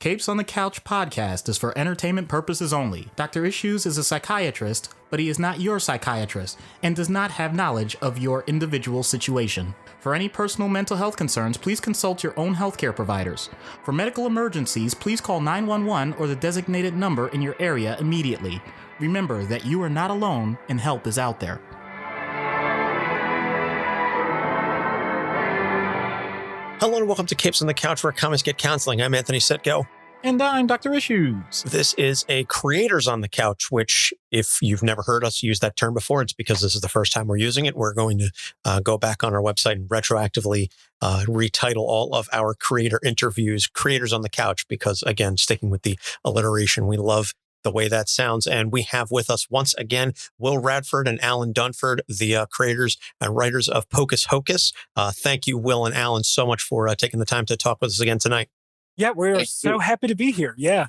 Capes on the Couch podcast is for entertainment purposes only. Dr. Issues is a psychiatrist, but he is not your psychiatrist and does not have knowledge of your individual situation. For any personal mental health concerns, please consult your own healthcare providers. For medical emergencies, please call 911 or the designated number in your area immediately. Remember that you are not alone and help is out there. Hello and welcome to Capes on the Couch, where comics get counseling. I'm Anthony Setko. And I'm Dr. Issues. This is a Creators on the Couch, which if you've never heard us use that term before, it's because this is the first time we're using it. We're going to go back on our website and retroactively retitle all of our creator interviews, Creators on the Couch, because again, sticking with the alliteration, we love the way that sounds. And we have with us once again, Will Radford and Alan Dunford, the creators and writers of Pocus Hocus. Thank you, Will and Alan, so much for taking the time to talk with us again tonight. Yeah, we're so happy to be here. Yeah.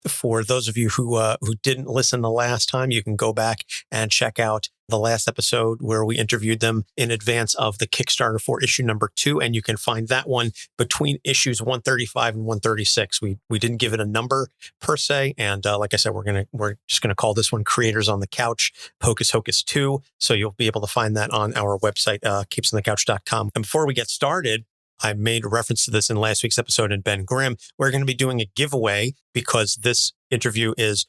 For those of you who didn't listen the last time, you can go back and check out the last episode where we interviewed them in advance of the Kickstarter for issue number 2. And you can find that one between issues 135 and 136. We didn't give it a number per se. And like I said, we're just going to call this one Creators on the Couch, Pocus Hocus 2. So you'll be able to find that on our website, capesonthecouch.com. And before we get started, I made a reference to this in last week's episode in Ben Grimm. We're going to be doing a giveaway because this interview is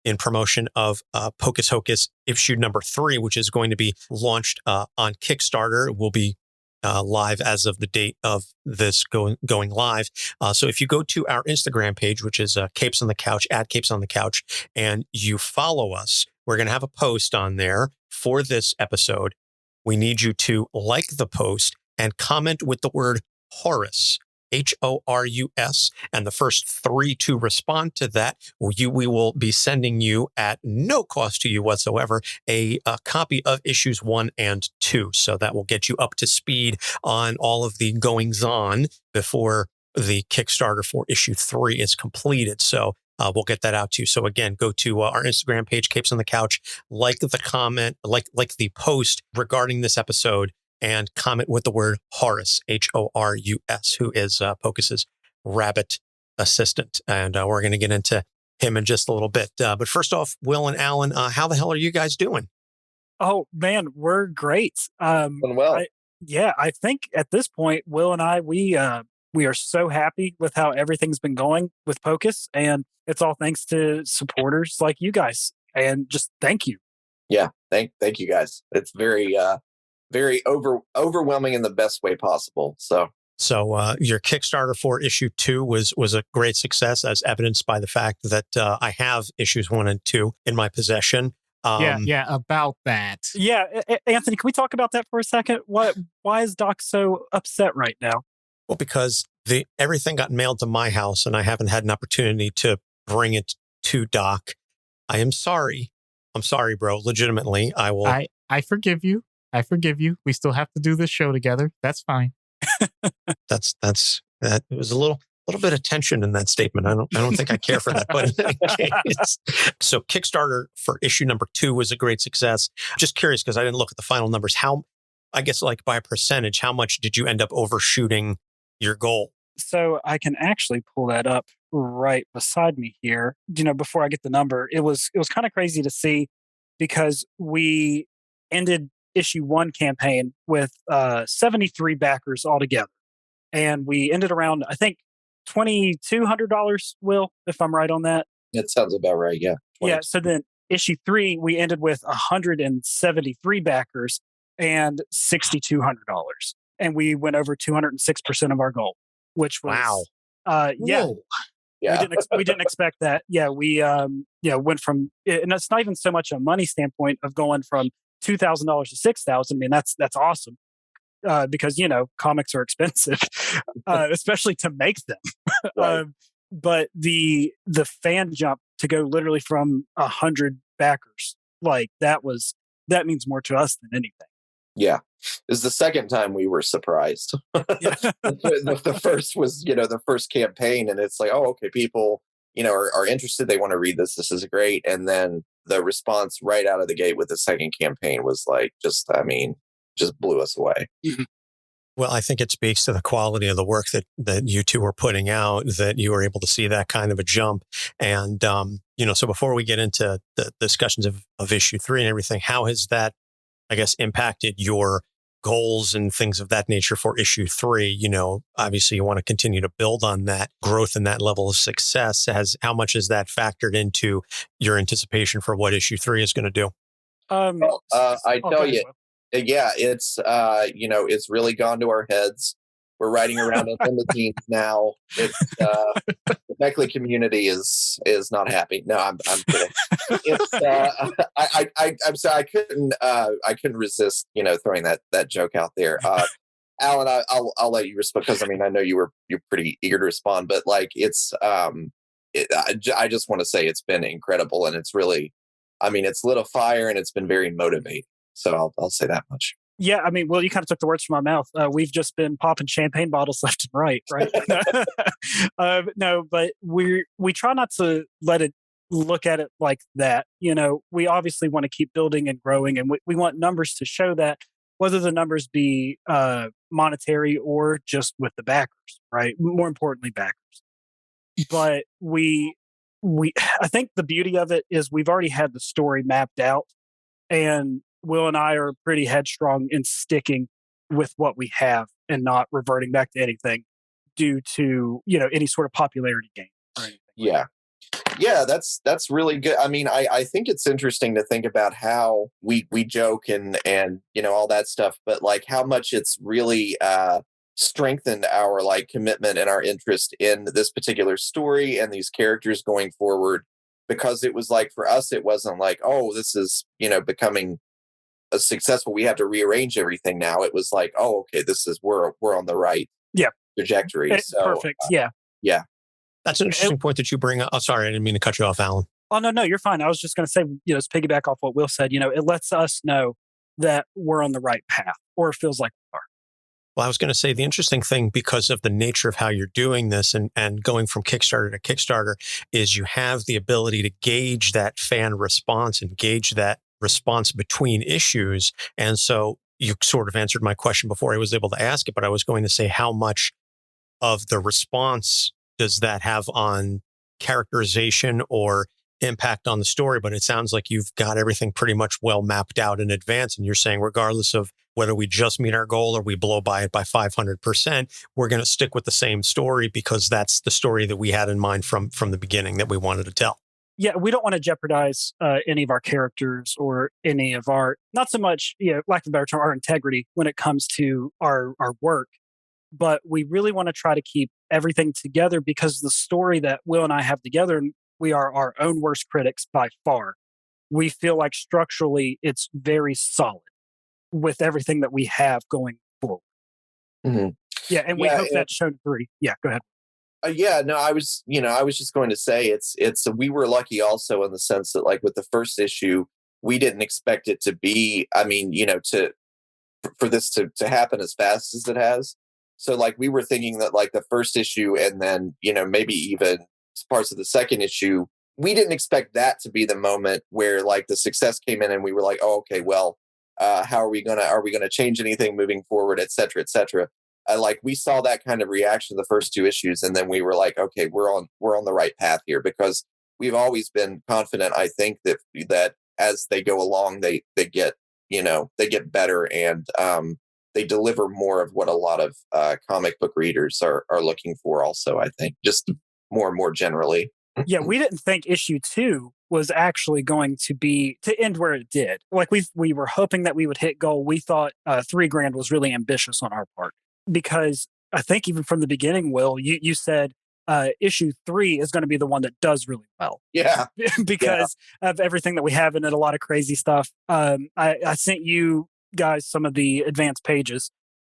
in promotion of Pocus Hocus issue number 3, which is going to be launched on Kickstarter. It will be live as of the date of this going live. So if you go to our Instagram page, which is Capes on the Couch, at Capes on the Couch, and you follow us, we're going to have a post on there for this episode. We need you to like the post and comment with the word Horus, Horus, and the first 3 to respond to that, we will be sending you at no cost to you whatsoever a copy of issues 1 and 2. So that will get you up to speed on all of the goings on before the Kickstarter for issue 3 is completed. So we'll get that out to you. So again, go to our Instagram page, Capes on the Couch, like the comment, like the post regarding this episode, and comment with the word Horus, Horus, who is Pocus's rabbit assistant. And we're going to get into him in just a little bit. But first off, Will and Alan, how the hell are you guys doing? Oh, man, we're great. Well, I think at this point, Will and I, we are so happy with how everything's been going with Pocus. And it's all thanks to supporters like you guys. And just thank you. Yeah, thank you guys. It's very overwhelming in the best way possible. So your Kickstarter for issue 2 was a great success, as evidenced by the fact that I have issues 1 and 2 in my possession. About that. Yeah, Anthony, can we talk about that for a second? Why is Doc so upset right now? Well, because everything got mailed to my house, and I haven't had an opportunity to bring it to Doc. I am sorry. I'm sorry, bro. Legitimately, I will. I forgive you. We still have to do this show together. That's fine. That was a little bit of tension in that statement. I don't think I care for that, but in any case. So Kickstarter for issue number 2 was a great success. Just curious, because I didn't look at the final numbers. I guess like by a percentage, how much did you end up overshooting your goal? So I can actually pull that up right beside me here. Before I get the number, it was kind of crazy to see, because we ended issue 1 campaign with 73 backers altogether. And we ended around, I think, $2,200, Will, if I'm right on that. That sounds about right. Yeah. 20. Yeah. So then issue 3, we ended with 173 backers and $6,200. And we went over 206% of our goal, which was, wow. Yeah. Whoa. Yeah. We didn't expect that. Yeah. We, went from, and it's not even so much a money standpoint of going from $2,000 to $6,000. I mean, that's awesome. Because, comics are expensive, especially to make them. Right. But the fan jump to go literally from 100 backers, like that means more to us than anything. Yeah. This is the second time we were surprised. The first was, the first campaign, and it's like, oh, okay, people, are interested. They want to read this. This is great. And then the response right out of the gate with the second campaign was like, just blew us away. Mm-hmm. Well, I think it speaks to the quality of the work that you two are putting out, that you were able to see that kind of a jump. And, so before we get into the discussions of issue 3 and everything, how has that, I guess, impacted your goals and things of that nature for issue 3? Obviously you want to continue to build on that growth and that level of success. How much has that factored into your anticipation for what issue 3 is going to do? I tell you, yeah, it's really gone to our heads. We're riding around in the teens now. It's the Beckley community is not happy. No, I'm kidding. It's I'm sorry, I couldn't resist throwing that joke out there. Alan, I'll let you respond, because I know you're pretty eager to respond, but like I just want to say it's been incredible, and it's really, it's lit a fire, and it's been very motivating. So I'll say that much. Yeah, well, you kind of took the words from my mouth. We've just been popping champagne bottles left and right? No, but we try not to let it look at it like that. We obviously want to keep building and growing, and we want numbers to show that, whether the numbers be monetary or just with the backers, right? More importantly, backers. But I think the beauty of it is we've already had the story mapped out, and Will and I are pretty headstrong in sticking with what we have and not reverting back to anything due to, any sort of popularity gain. Right? Yeah. Yeah, that's really good. I think it's interesting to think about how we joke and all that stuff, but like how much it's really strengthened our commitment and our interest in this particular story and these characters going forward, because it was for us, it wasn't like, oh, this is becoming a successful, we have to rearrange everything now. It was like, oh, okay, this is we're on the right trajectory. So perfect. Yeah. That's an interesting point that you bring up. Oh, sorry, I didn't mean to cut you off, Alan. Oh, no, you're fine. I was just going to say, to piggyback off what Will said, it lets us know that we're on the right path, or it feels like we are. Well, I was going to say the interesting thing, because of the nature of how you're doing this and going from Kickstarter to Kickstarter, is you have the ability to gauge that fan response and gauge that response between issues. And so you sort of answered my question before I was able to ask it, but I was going to say, how much of the response does that have on characterization or impact on the story? But it sounds like you've got everything pretty much well mapped out in advance. And you're saying, regardless of whether we just meet our goal or we blow by it by 500%, we're going to stick with the same story, because that's the story that we had in mind from the beginning that we wanted to tell. Yeah, we don't want to jeopardize any of our characters or any of our, not so much, lack of a better term, our integrity when it comes to our work. But we really want to try to keep everything together, because the story that Will and I have together, and we are our own worst critics by far, we feel like structurally it's very solid with everything that we have going forward. Mm-hmm. Yeah, and we hope that's shown 3. Yeah, go ahead. I was just going to say it's we were lucky also in the sense that with the first issue, we didn't expect it to be, for this to happen as fast as it has. So we were thinking that the first issue, and then, maybe even parts of the second issue, we didn't expect that to be the moment where the success came in and we were like, oh, okay, well, how are we gonna change anything moving forward, et cetera, et cetera. We saw that kind of reaction the first 2 issues, and then we were like, okay, we're on the right path here, because we've always been confident. I think that as they go along, they get better, and they deliver more of what a lot of comic book readers are looking for. Also, I think just more and more generally. Yeah, we didn't think issue 2 was actually going to end where it did. We were hoping that we would hit goal. We thought $3,000 was really ambitious on our part, because I think even from the beginning, Will, you said issue 3 is going to be the one that does really well. Yeah. Because of everything that we have in it, a lot of crazy stuff. I sent you guys some of the advanced pages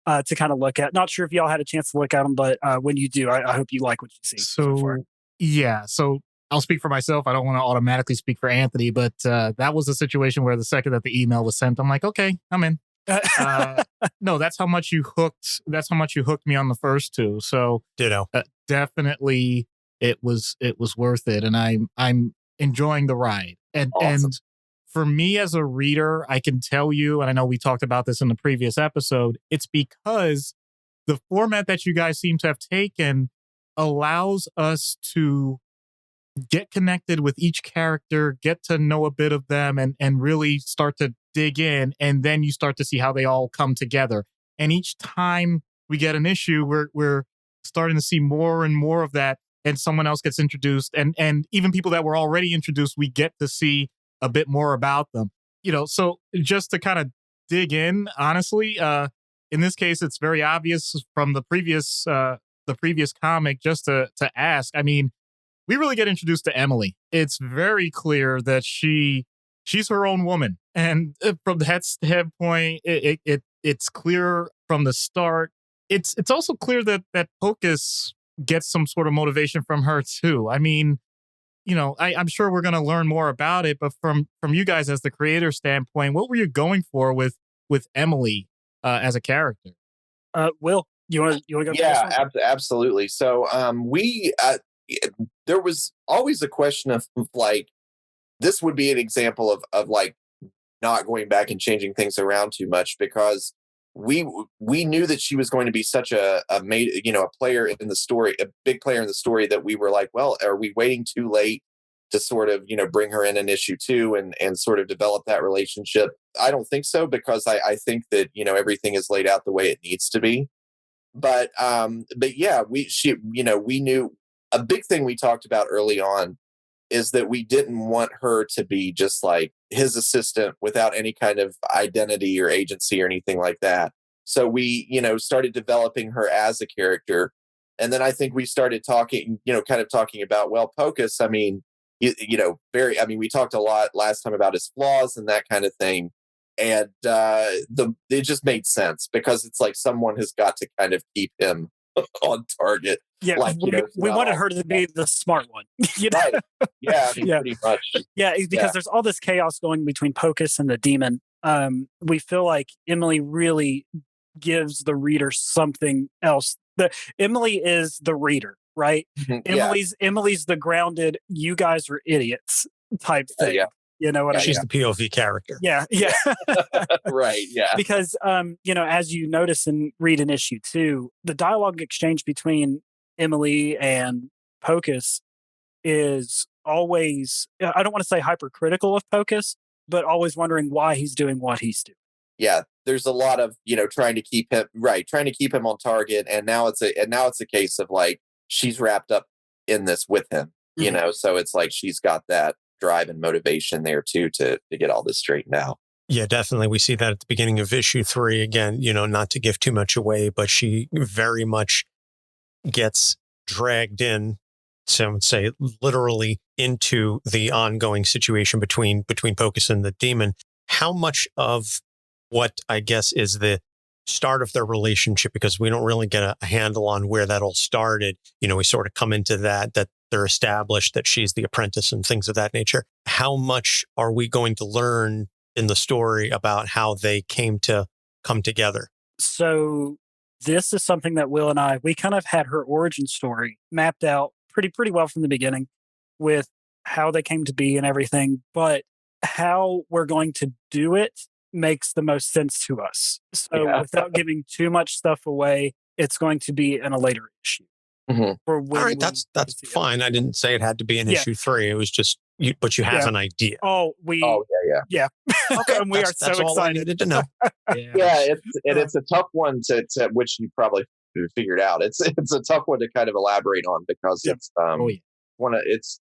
to kind of look at. Not sure if y'all had a chance to look at them, but when you do, I hope you like what you see so far. Yeah, so I'll speak for myself. I don't want to automatically speak for Anthony, but that was a situation where the second that the email was sent, I'm like, okay, I'm in. No, that's how much you hooked. That's how much you hooked me on the first 2. So ditto. Definitely, it was worth it, and I'm enjoying the ride. And awesome. And for me as a reader, I can tell you, and I know we talked about this in the previous episode, it's because the format that you guys seem to have taken allows us to get connected with each character, get to know a bit of them, and really start to dig in. And then you start to see how they all come together. And each time we get an issue, we're starting to see more and more of that. And someone else gets introduced. And even people that were already introduced, we get to see a bit more about them. So just to kind of dig in, honestly, in this case, it's very obvious from the previous comic. Just to ask, I mean, we really get introduced to Emily. It's very clear that she's her own woman, and from that standpoint, it's clear from the start. It's also clear that Pocus gets some sort of motivation from her too. I mean, I'm sure we're going to learn more about it, but from you guys as the creator standpoint, what were you going for with Emily as a character? Will, you want to go? Yeah, absolutely. So there was always a question of like, this would be an example of like not going back and changing things around too much, because we knew that she was going to be such a player in the story, a big player in the story, that we were like, well, are we waiting too late to sort of, bring her in issue 2 and sort of develop that relationship? I don't think so, because I think that, everything is laid out the way it needs to be. But yeah, we knew a big thing we talked about early on is that we didn't want her to be just like his assistant without any kind of identity or agency or anything like that. So we, started developing her as a character. And then I think we started talking, kind of talking about, well, Pocus, I mean, we talked a lot last time about his flaws and that kind of thing. And it just made sense, because it's like someone has got to kind of keep him on target. Yeah, like, we wanted her to be the smart one. Right. Yeah, pretty much. Yeah, because there's all this chaos going between Pocus and the demon. We feel like Emily really gives the reader something else. Emily is the reader, right? Mm-hmm. Emily the grounded, you guys are idiots type thing. Yeah. You know what I mean? She's the POV character. Yeah. Right, yeah. Because, as you notice and read in issue 2, the dialogue exchange between Emily and Pocus is always, I don't want to say hypercritical of Pocus, but always wondering why he's doing what he's doing. Yeah, there's a lot of, trying to keep him on target. And now it's a case of like, she's wrapped up in this with him, so it's like she's got that drive and motivation there too to get all this straightened out. Yeah, definitely. We see that at the beginning of issue 3. Again, not to give too much away, but she very much gets dragged in, some would say literally, into the ongoing situation between Pocus and the demon. How much of what I guess is the start of their relationship, because we don't really get a handle on where that all started. We sort of come into that they're established that she's the apprentice and things of that nature. How much are we going to learn in the story about how they came to come together? So this is something that Will and we kind of had her origin story mapped out pretty well from the beginning, with how they came to be and everything. But how we're going to do it makes the most sense to us. So without giving too much stuff away, it's going to be in a later issue. Mm-hmm. All right, that's fine. I didn't say it had to be in issue 3. It was just, but you have an idea. Yeah. Okay, and we are so excited. All I needed to know. It's a tough one to which you probably figured out. It's a tough one to kind of elaborate on, because it's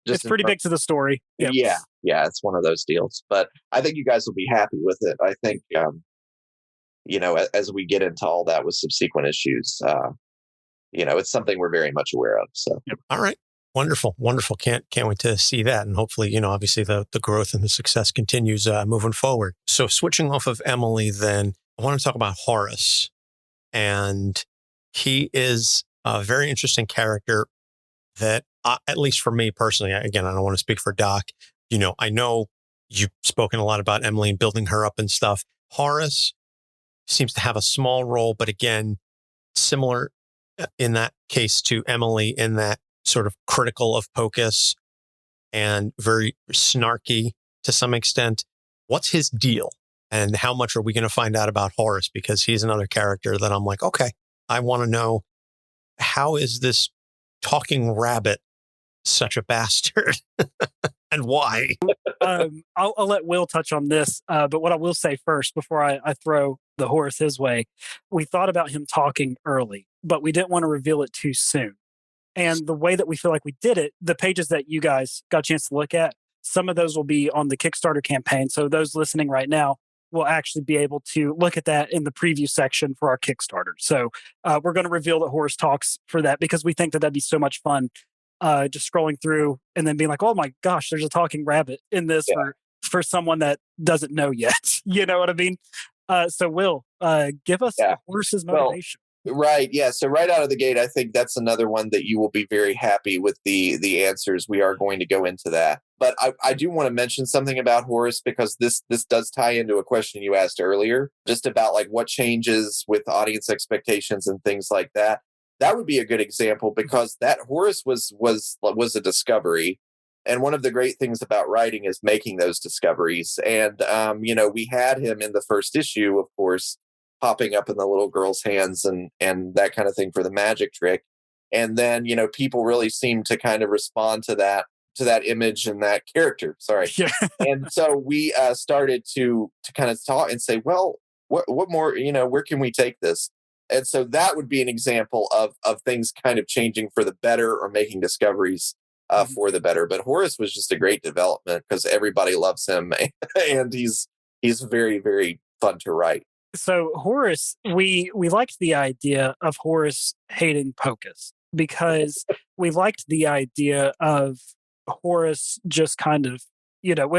it's pretty big to the story. Yeah, it's one of those deals. But I think you guys will be happy with it. I think as we get into all that with subsequent issues, it's something we're very much aware of. So, all right. Wonderful. Can't wait to see that. And hopefully, obviously the growth and the success continues moving forward. So switching off of Emily, then I want to talk about Horus. And he is a very interesting character that, at least for me personally, again, I don't want to speak for Doc. I know you've spoken a lot about Emily and building her up and stuff. Horus seems to have a small role, but again, similar in that case to Emily, in that sort of critical of Pocus and very snarky to some extent. What's his deal? And how much are we going to find out about Horus? Because he's another character that I'm like, okay, I want to know, how is this talking rabbit such a bastard? And why? I'll let Will touch on this, but what I will say first before I throw the Horus his way, we thought about him talking early, but we didn't want to reveal it too soon. And the way that we feel like we did it, the pages that you guys got a chance to look at, some of those will be on the Kickstarter campaign. So those listening right now will actually be able to look at that in the preview section for our Kickstarter. So we're going to reveal that Horus talks for that because we think that that'd be so much fun. Just scrolling through and then being like, oh my gosh, there's a talking rabbit in this for someone that doesn't know yet. You know what I mean? So Will, give us Horus's motivation. Right. Yeah. So right out of the gate, I think that's another one that you will be very happy with the answers. We are going to go into that. But I do want to mention something about Horus because this does tie into a question you asked earlier, just about like what changes with audience expectations and things like that. That would be a good example because that Horus was a discovery. And one of the great things about writing is making those discoveries. And, we had him in the first issue, of course, popping up in the little girl's hands and that kind of thing for the magic trick. And then, people really seemed to kind of respond to that image and that character. Sorry. Yeah. And so we started to kind of talk and say, well, what more, where can we take this? And so that would be an example of things kind of changing for the better or making discoveries for the better. But Horus was just a great development because everybody loves him and he's very, very fun to write. So Horus, we liked the idea of Horus hating Pocus because we liked the idea of Horus just kind of,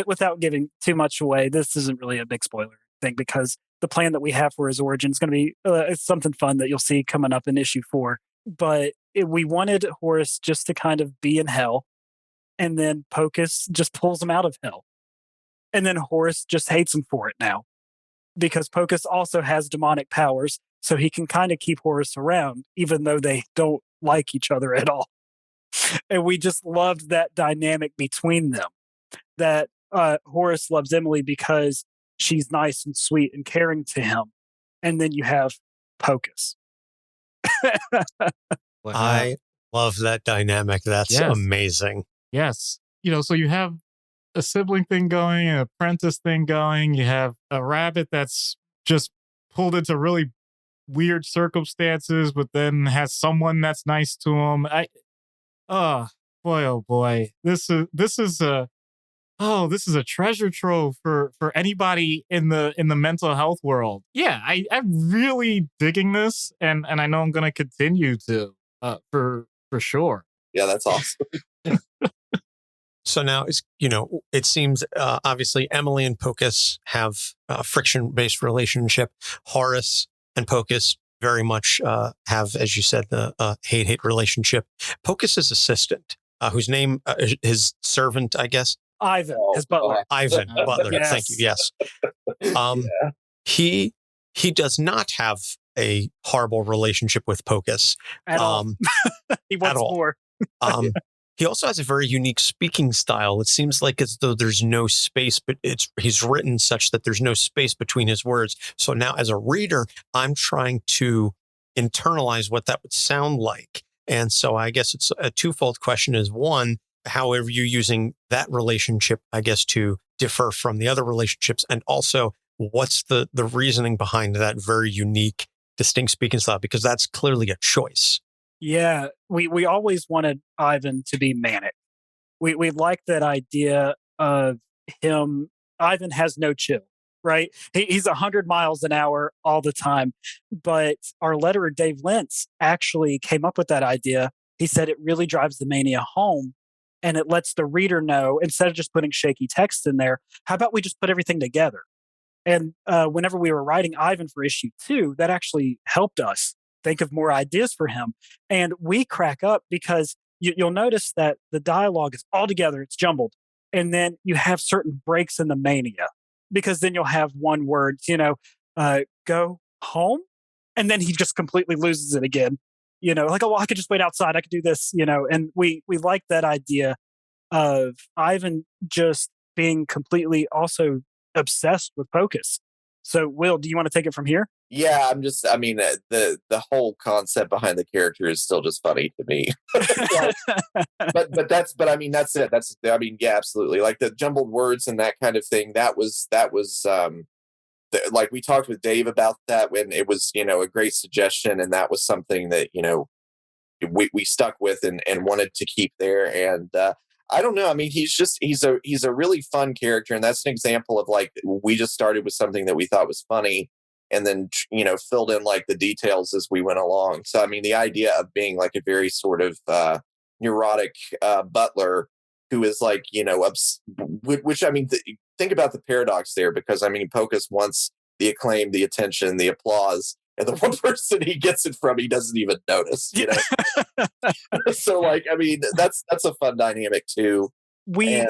without giving too much away, this isn't really a big spoiler thing because the plan that we have for his origin is going to be it's something fun that you'll see coming up in issue 4. But we wanted Horus just to kind of be in hell, and then Pocus just pulls him out of hell. And then Horus just hates him for it now because Pocus also has demonic powers, so he can kind of keep Horus around, even though they don't like each other at all. And we just loved that dynamic between them, that Horus loves Emily because she's nice and sweet and caring to him. And then you have Pocus. I love that dynamic. That's amazing. Yes. So you have a sibling thing going, an apprentice thing going. You have a rabbit that's just pulled into really weird circumstances, but then has someone that's nice to him. Oh boy. This is a treasure trove for anybody in the mental health world. Yeah, I'm really digging this, and I know I'm going to continue to for sure. Yeah, that's awesome. So now it seems obviously Emily and Pocus have a friction-based relationship. Horus and Pocus very much have, as you said, the hate relationship. Pocus's assistant, whose name his servant, I guess. Ivan, his butler. Ivan, butler. Yes. Thank you. Yes. He does not have a horrible relationship with Pocus at all. He wants more. He also has a very unique speaking style. It seems like as though there's no space, but he's written such that there's no space between his words. So now as a reader, I'm trying to internalize what that would sound like. And so I guess it's a twofold question is one, how are you using that relationship, I guess, to differ from the other relationships? And also, what's the reasoning behind that very unique, distinct speaking style? Because that's clearly a choice. Yeah, we always wanted Ivan to be manic. We like that idea of him. Ivan has no chill, right? He's 100 miles an hour all the time. But our letterer, Dave Lentz, actually came up with that idea. He said it really drives the mania home and it lets the reader know, instead of just putting shaky text in there, how about we just put everything together? And whenever we were writing Ivan for issue 2, that actually helped us think of more ideas for him. And we crack up because you'll notice that the dialogue is all together, it's jumbled. And then you have certain breaks in the mania because then you'll have one word, go home. And then he just completely loses it again. Like, oh, well, I could just wait outside. I could do this, and we like that idea of Ivan just being completely also obsessed with Pocus. So, Will, do you want to take it from here? Yeah, I mean, the whole concept behind the character is still just funny to me. But I mean, that's it. I mean, yeah, absolutely. Like the jumbled words and that kind of thing. That was like we talked with Dave about that when it was, a great suggestion. And that was something that, we stuck with and wanted to keep there. And, I don't know. I mean, he's a really fun character. And that's an example of like, we just started with something that we thought was funny and then, filled in like the details as we went along. So, I mean, the idea of being like a very sort of, neurotic, butler who is like, which I mean, think about the paradox there, because I mean, Pocus wants the acclaim, the attention, the applause. And the one person he gets it from, he doesn't even notice, So, like, I mean, that's a fun dynamic too. We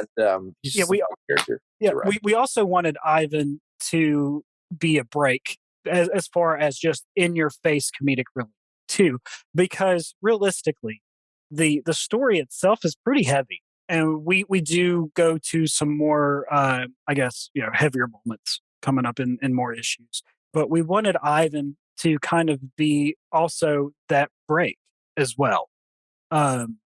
also wanted Ivan to be a break as far as just in your face comedic relief too, because realistically, the story itself is pretty heavy, and we do go to some more, I guess, heavier moments coming up in more issues. But we wanted Ivan to kind of be also that break as well.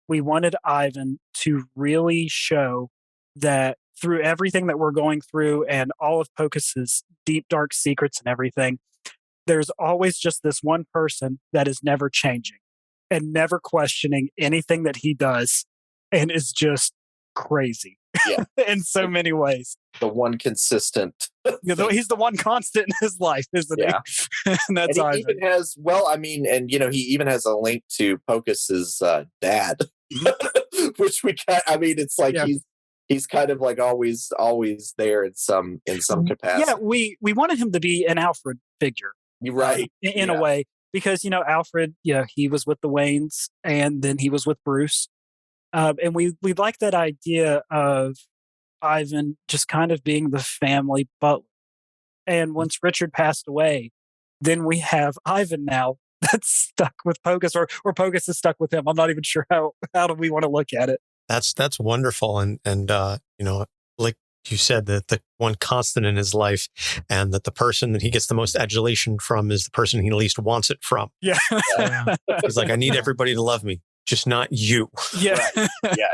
We wanted Ivan to really show that through everything that we're going through and all of Pocus's deep, dark secrets and everything, there's always just this one person that is never changing and never questioning anything that he does and is just crazy in so many ways. The one consistent. He's the one constant in his life, isn't he? And that's and he even has, he even has a link to Pocus's dad, which it's like he's kind of like always there in some capacity. Yeah, we wanted him to be an Alfred figure. You're right. In a way, because, Alfred, he was with the Waynes and then he was with Bruce. And we like that idea of Ivan just kind of being the family butler. And once Richard passed away, then we have Ivan now that's stuck with Pocus, or Pocus is stuck with him. I'm not even sure how do we want to look at it. That's wonderful. And like you said, that the one constant in his life, and that the person that he gets the most adulation from is the person he least wants it from. Yeah. He's like, I need everybody to love me, just not you. Yeah. Right.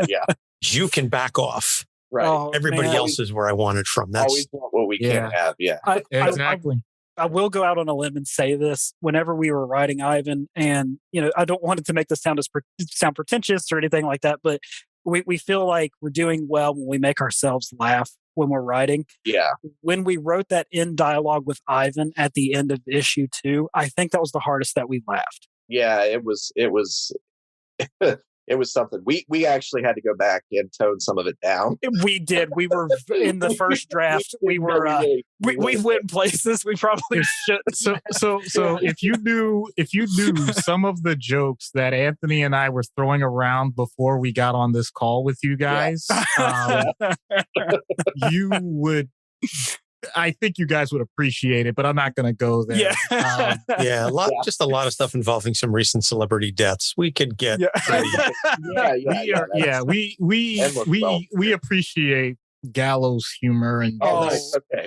Yeah. You can back off. Right. Oh, everybody else is where I want it from. That's always want what we can't have. Yeah. Exactly. I will go out on a limb and say this. Whenever we were writing Ivan, and I don't want it to make this sound pretentious or anything like that, but we feel like we're doing well when we make ourselves laugh when we're writing. Yeah. When we wrote that end dialogue with Ivan at the end of issue 2, I think that was the hardest that we laughed. Yeah, it was it was something. We actually had to go back and tone some of it down. We did. We were in the first draft. We went places we probably shouldn't. So if you knew some of the jokes that Anthony and I were throwing around before we got on this call with you guys, you would. I think you guys would appreciate it, but I'm not going to go there. Yeah. Just a lot of stuff involving some recent celebrity deaths. We could get. We appreciate gallows humor and.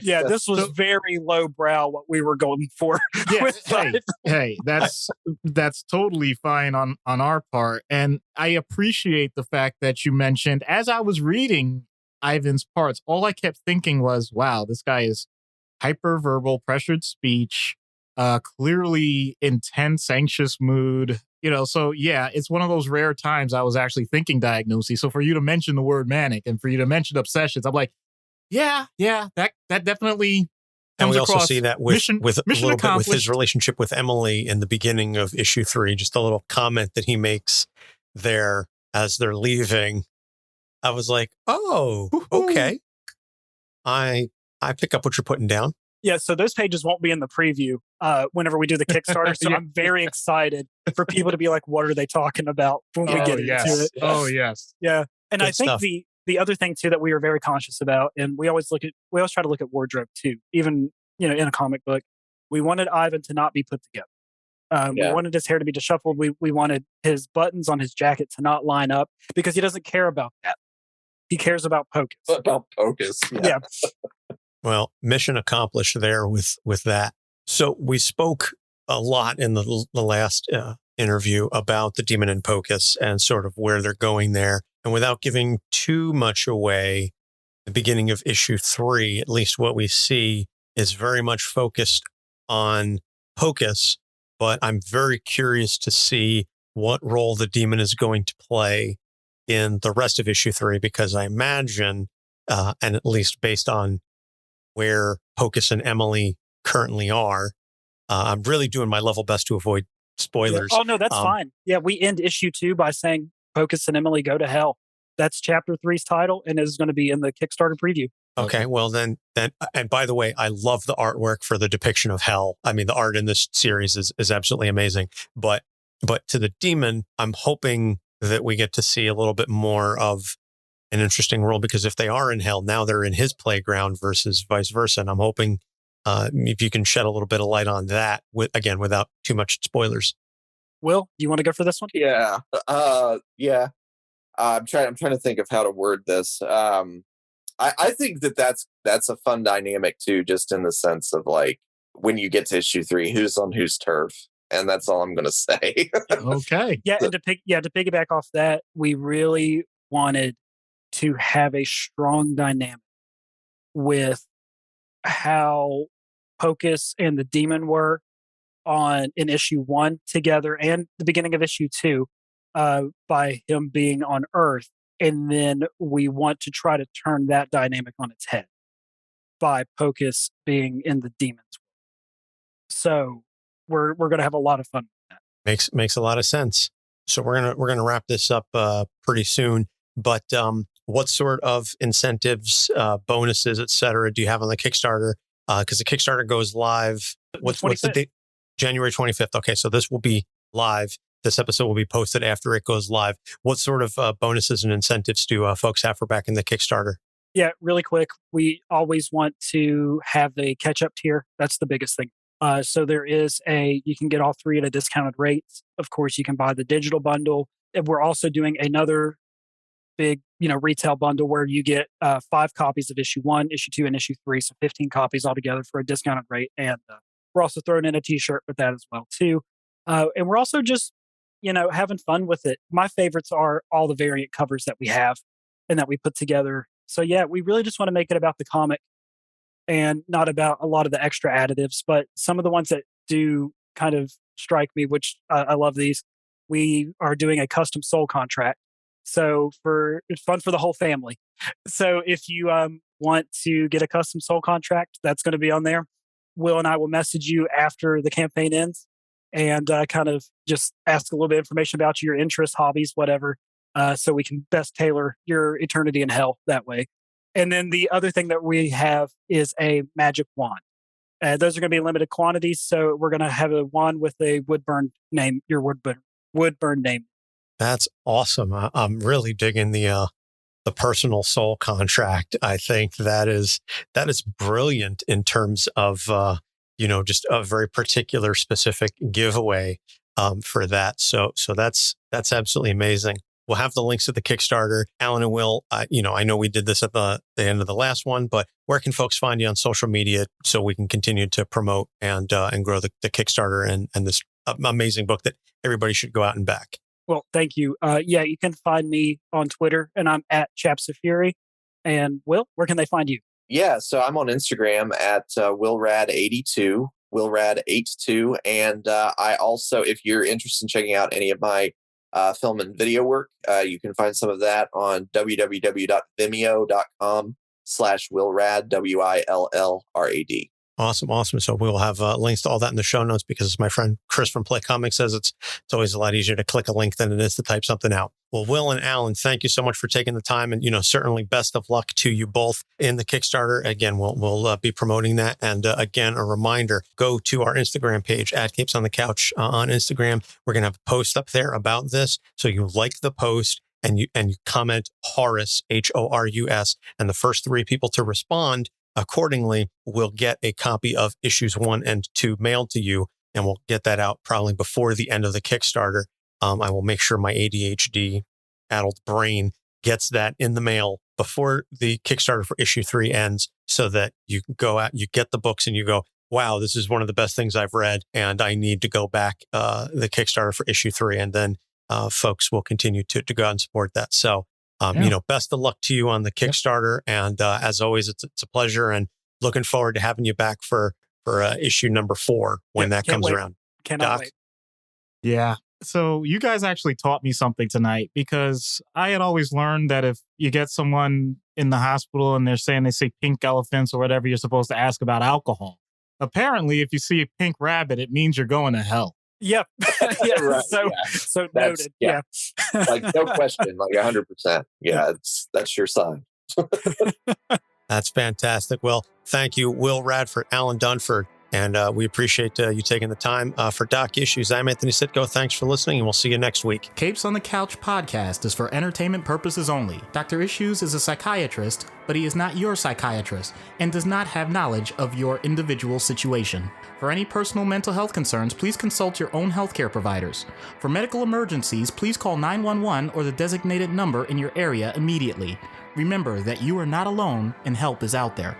This was very lowbrow what we were going for. Hey, that's totally fine on our part, and I appreciate the fact that you mentioned as I was reading Ivan's parts, all I kept thinking was, wow, this guy is hyperverbal, pressured speech, clearly intense, anxious mood. So it's one of those rare times I was actually thinking diagnosis. So for you to mention the word manic and for you to mention obsessions, I'm like, that definitely. And we also see that with a little bit with his relationship with Emily in the beginning of issue 3, just a little comment that he makes there as they're leaving. I was like, oh, okay. I pick up what you're putting down. Yeah, so those pages won't be in the preview whenever we do the Kickstarter. So I'm very excited for people to be like, what are they talking about when we get into it? Oh, yes. Yeah. And Good I think stuff. the other thing, too, that we were very conscious about, and we always try to look at wardrobe, too, even in a comic book. We wanted Ivan to not be put together. We wanted his hair to be disheveled. We wanted his buttons on his jacket to not line up because he doesn't care about that. He cares about Pocus. About Pocus. Yeah. Well, mission accomplished there with that. So we spoke a lot in the last interview about the Demon and Pocus and sort of where they're going there. And without giving too much away, the beginning of issue 3, at least what we see, is very much focused on Pocus. But I'm very curious to see what role the demon is going to play in the rest of issue 3, because I imagine, and at least based on where Pocus and Emily currently are, I'm really doing my level best to avoid spoilers. Yeah. Oh, no, that's fine. Yeah, we end issue 2 by saying Pocus and Emily go to hell. That's chapter 3's title, and is going to be in the Kickstarter preview. Okay, well then, and by the way, I love the artwork for the depiction of hell. I mean, the art in this series is absolutely amazing. But to the demon, I'm hoping that we get to see a little bit more of an interesting role, because if they are in hell, now they're in his playground versus vice versa. And I'm hoping if you can shed a little bit of light on that, again, without too much spoilers. Will, do you want to go for this one? Yeah. Yeah. I'm trying to think of how to word this. I think that's a fun dynamic too, just in the sense of like when you get to issue 3, who's on whose turf, and that's all I'm going to say. Okay. Yeah, and to piggyback off that, we really wanted to have a strong dynamic with how Pocus and the demon were in issue 1 together, and the beginning of issue 2, by him being on Earth. And then we want to try to turn that dynamic on its head by Pocus being in the demon's world. So we're going to have a lot of fun with that. Makes a lot of sense. So we're gonna wrap this up pretty soon. But what sort of incentives, bonuses, et cetera, do you have on the Kickstarter? Because the Kickstarter goes live. What's the date? January 25th. Okay, so this will be live. This episode will be posted after it goes live. What sort of bonuses and incentives do folks have for backing the Kickstarter? Yeah, really quick. We always want to have the catch-up tier. That's the biggest thing. So there is you can get all 3 at a discounted rate. Of course, you can buy the digital bundle. And we're also doing another big, retail bundle where you get 5 copies of issue 1, issue 2, and issue 3. So 15 copies altogether for a discounted rate. And we're also throwing in a t-shirt with that as well, too. And we're also just, having fun with it. My favorites are all the variant covers that we have and that we put together. So yeah, we really just want to make it about the comic and not about a lot of the extra additives, but some of the ones that do kind of strike me, which I love these. We are doing a custom soul contract. So it's fun for the whole family. So if you want to get a custom soul contract, that's going to be on there. Will and I will message you after the campaign ends and kind of just ask a little bit of information about your interests, hobbies, whatever, so we can best tailor your eternity in hell that way. And then the other thing that we have is a magic wand. Those are going to be limited quantities, so we're going to have a wand with a woodburn name, your woodburn name. That's awesome. I'm really digging the personal soul contract. I think that is brilliant in terms of just a very particular specific giveaway for that. So that's absolutely amazing. We'll have the links to the Kickstarter. Alan and Will, I know we did this at the end of the last one, but where can folks find you on social media so we can continue to promote and grow the Kickstarter and this amazing book that everybody should go out and back? Well, thank you. You can find me on Twitter, and I'm at Chaps of Fury. And Will, where can they find you? Yeah, so I'm on Instagram at WillRad82, WillRad82. And I also, if you're interested in checking out any of my film and video work, you can find some of that on www.vimeo.com/WillRad, WILLRAD. Awesome. So we'll have links to all that in the show notes, because as my friend Chris from Play Comics says, it's always a lot easier to click a link than it is to type something out. Well, Will and Alan, thank you so much for taking the time, and certainly best of luck to you both in the Kickstarter. Again, we'll be promoting that, and again, a reminder: go to our Instagram page at Capes on the Couch on Instagram. We're gonna have a post up there about this, so you like the post and you comment Horus, HORUS, and the first 3 people to respond accordingly will get a copy of issues 1 and 2 mailed to you, and we'll get that out probably before the end of the Kickstarter. I will make sure my ADHD addled brain gets that in the mail before the Kickstarter for issue 3 ends, so that you can go out, you get the books and you go, wow, this is one of the best things I've read, and I need to go back the Kickstarter for issue 3. And then folks will continue to go out and support that. So, best of luck to you on the Kickstarter. And as always, it's a pleasure, and looking forward to having you back for issue number 4 when that comes around. Cannot wait. Yeah. So you guys actually taught me something tonight, because I had always learned that if you get someone in the hospital and they say pink elephants or whatever, you're supposed to ask about alcohol. Apparently, if you see a pink rabbit, it means you're going to hell. Yep. Yeah. Right, So noted. Yeah. Like, no question, like 100%. Yeah, that's your sign. That's fantastic. Well, thank you, Will Radford, Alan Dunford, and we appreciate you taking the time for Doc Issues. I'm Anthony Sitko. Thanks for listening, and we'll see you next week. Capes on the Couch podcast is for entertainment purposes only. Dr. Issues is a psychiatrist, but he is not your psychiatrist and does not have knowledge of your individual situation. For any personal mental health concerns, please consult your own healthcare providers. For medical emergencies, please call 911 or the designated number in your area immediately. Remember that you are not alone and help is out there.